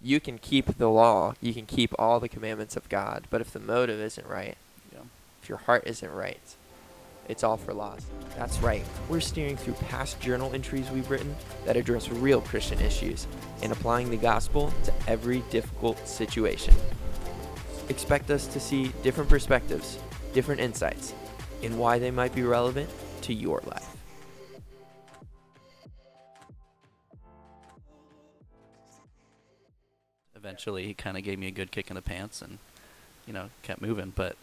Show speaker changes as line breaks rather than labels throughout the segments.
you can keep the law, you can keep all the commandments of God, but if the motive isn't right,
Yeah.
if your heart isn't right, it's all for loss. That's right. We're steering through past journal entries we've written that address real Christian issues and applying the gospel to every difficult situation. Expect us to see different perspectives, different insights, and why they might be relevant to your life.
Eventually, he kind of gave me a good kick in the pants and, kept moving. But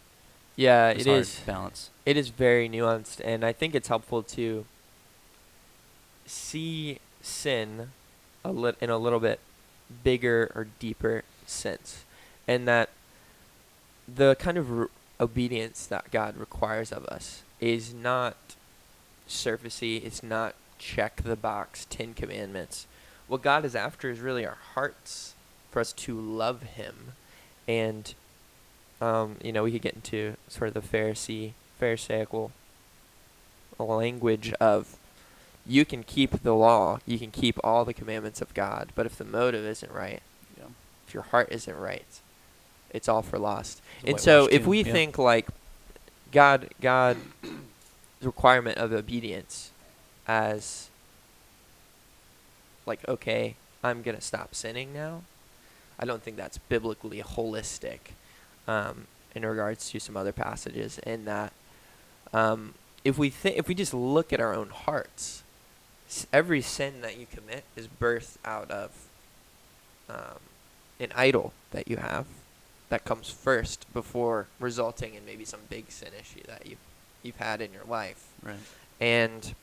Yeah,
it's hard to balance.
It is very nuanced, and I think it's helpful to see sin in a little bit bigger or deeper sense, and that the kind of obedience that God requires of us is not surfacey. It's not check the box 10 commandments. What God is after is really our hearts, for us to love him. And we could get into sort of the pharisaical language of, you can keep the law, you can keep all the commandments of God, but if the motive isn't right,
Yeah.
if your heart isn't right, it's all for lost.
It's a
And so
whitewash
if
tomb,
we
yeah.
think like God's requirement of obedience as like, okay, I'm going to stop sinning now, I don't think that's biblically holistic in regards to some other passages. And that if we just look at our own hearts, every sin that you commit is birthed out of an idol that you have that comes first before resulting in maybe some big sin issue that you've had in your life.
Right.
And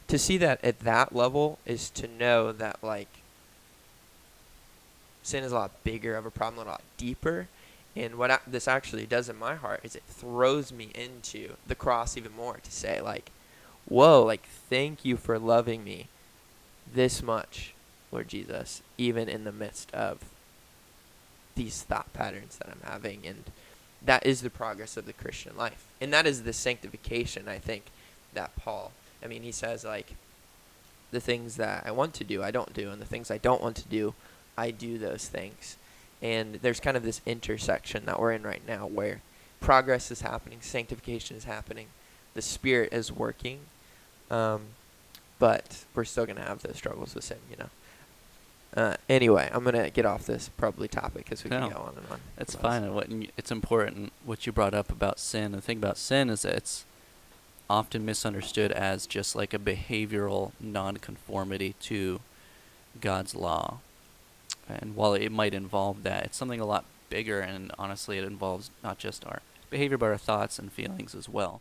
to see that at that level is to know that like sin is a lot bigger of a problem, a lot deeper. And what this actually does in my heart is it throws me into the cross even more, to say like, whoa, like thank you for loving me this much, Lord Jesus, even in the midst of these thought patterns that I'm having. And that is the progress of the Christian life. And that is the sanctification, I think, that Paul, he says like, the things that I want to do, I don't do, and the things I don't want to do, I do those things. And there's kind of this intersection that we're in right now where progress is happening, sanctification is happening, the Spirit is working, but we're still going to have those struggles with sin, Anyway, I'm going to get off this probably topic because we can go on and on.
It's fine. It's important what you brought up about sin. The thing about sin is that it's often misunderstood as just like a behavioral nonconformity to God's law. And while it might involve that, it's something a lot bigger, and honestly it involves not just our behavior but our thoughts and feelings as well.